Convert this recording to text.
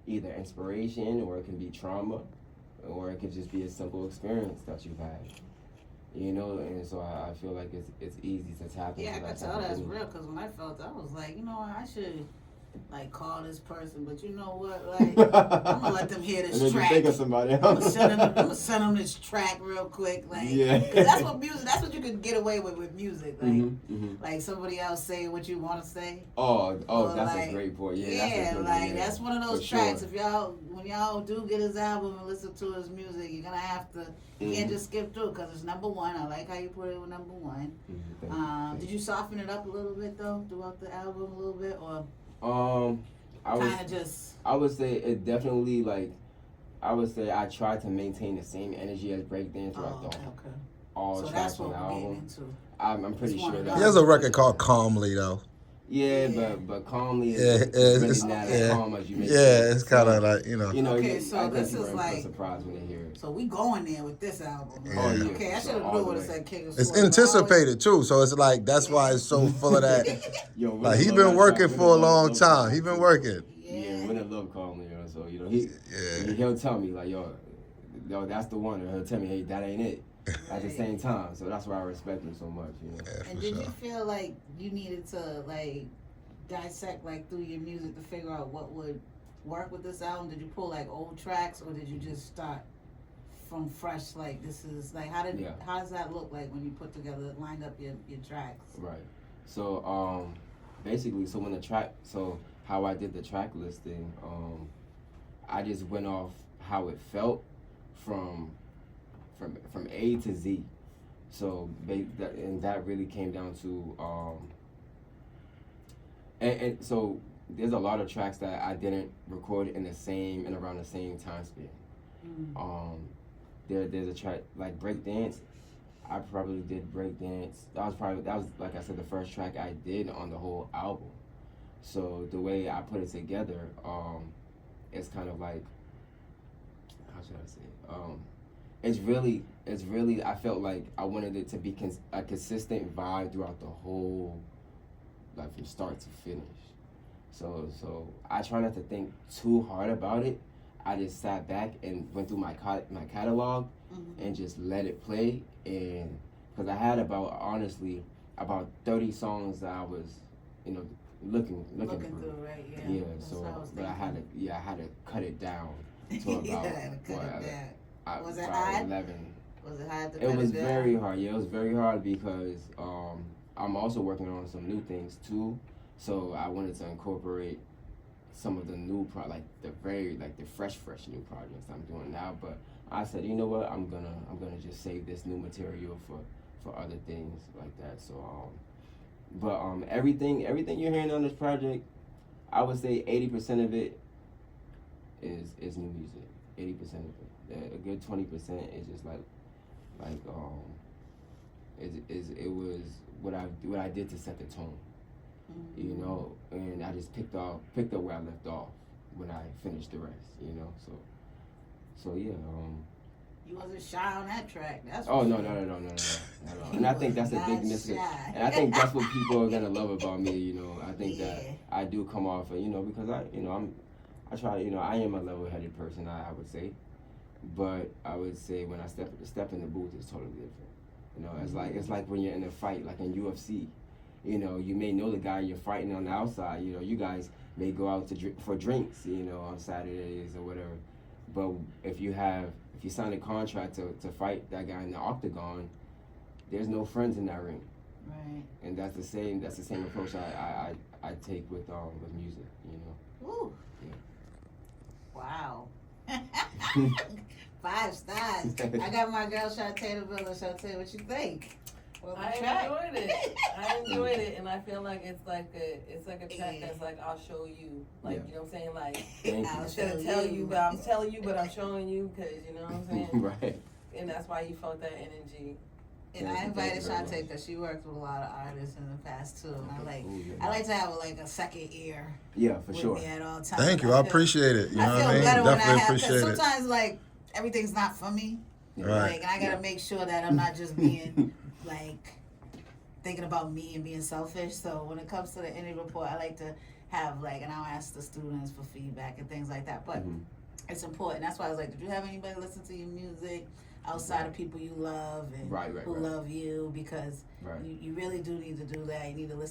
either inspiration, or it can be trauma, or it could just be a simple experience that you've had. You know, and so I feel like it's easy to tap Yeah, into I that could type tell of that's thing. real because when I felt, I was like, you know what, I should like call this person, but you know what, like I'm gonna let them hear And this then you track. think of somebody I'm gonna else. send them. I'm gonna send them this track real quick, like, Yeah. cause that's what music. That's what you can get away with music, Mm-hmm. like somebody else say what you want to say, Oh, or that's a like, great point. Yeah, that's a yeah, good one. like Yeah, that's one of for those sure. tracks. If y'all, when y'all do get his album and listen to his music, you're gonna have to. You can't just skip through because it's number one. I like how you put it with number one. Did you soften it up a little bit though throughout the album a little bit, or I was, kind of just? I would say it definitely like, I would say I tried to maintain the same energy as breakdance throughout Oh, okay. all So tracks that's on what the we're getting album. into. I'm pretty It's one sure of that. He has a those. record called Calmly though. Yeah, Yeah. but calmly Yeah, is really it's not as Okay. yeah, calm as you may yeah. think. It's kind of So like you know. Okay, I so think this people is are like, surprised when they hear it. so we going there with this album. Huh? Oh Yeah. yeah, Okay, for I sure, should have all knew the what it way. said. King of It's Sports, but I always, anticipated too, so it's like that's why yeah. it's so full of that. Yo, Like Winter he love been that track. working Winter for a long love time. He calmly been too. working. Yeah, Yeah. Winter love calmly. So Yeah. he'll tell me like yo, that's the one, or he'll tell me, hey, that ain't it. At the Right. same time, so that's why I respect him so much. Yeah, And for did sure. you feel like you needed to like dissect like through your music to figure out what would work with this album? Did you pull like old tracks or did you just start from fresh? Like this is like how does that look like when you put together lined up your tracks? Right. So basically, so when the track, so how I did the track listing, I just went off how it felt from from A to Z. So and that really came down to and so there's a lot of tracks that I didn't record in the same and around the same time span. Mm. There's a track like breakdance. I probably did breakdance. That was like I said the first track I did on the whole album. So the way I put it together, it's kind of like, how should I say it? It's really I felt like I wanted it to be a consistent vibe throughout the whole, like from start to finish. So I try not to think too hard about it. I just sat back and went through my catalog and just let it play, and because I had honestly about 30 songs that I was, looking Looking through. through, right? Yeah. Yeah, That's so what I was but I had to cut it down to about yeah, I had to cut it down. Was it about hard? 11. Was it hard to It cut was it down? very hard. Yeah, it was very hard because I'm also working on some new things too. So I wanted to incorporate some of the new like the fresh new projects I'm doing now. But I said, you know what, I'm gonna just save this new material for other things like that. So but everything you're hearing on this project, I would say 80% of it is new music. 80% of it. A good 20% is just like it was what I did to set the tone. And I just picked up where I left off when I finished the rest, so yeah. You wasn't shy on that track. That's Oh for no, sure. no. And I think that's a big misconception. Shy. And I think that's what people are gonna love about me. I think that Yeah. I do come off, because I try. I am a level-headed person. I would say, but I would say when I step in the booth, it's totally different. It's like when you're in a fight, like in UFC. You may know the guy you're fighting on the outside. You guys may go out for drinks, on Saturdays or whatever. But if you sign a contract to fight that guy in the octagon, there's no friends in that ring. Right. And that's the same approach I take with music. Ooh. Yeah. Wow. 5 stars. I got my girl Shantae the Villa. Shantae, what you think? Well, I enjoyed it. I enjoyed it, and I feel like it's like a track that's like I'll show you, like you know what I'm saying, like Thank I'll you. instead of show tell you, but I'm telling you, but I'm showing you, because you know what I'm saying, Right. and that's why you felt that energy. And I invited Shantae because she works with a lot of artists in the past too. And I like to have a second ear. Yeah, for with sure. me at all times. Thank you. I appreciate it. You know I what feel I mean? better when I Definitely have, appreciate because it. sometimes everything's not for me. Right. And I gotta make sure that I'm not just being thinking about me and being selfish. So when it comes to the indie report, I like to have like, and I'll ask the students for feedback and things like that. But Mhm. it's important. That's why I was like, did you have anybody listen to your music outside of people you love and Right, who love you? Because Right. you really do need to do that. You need to listen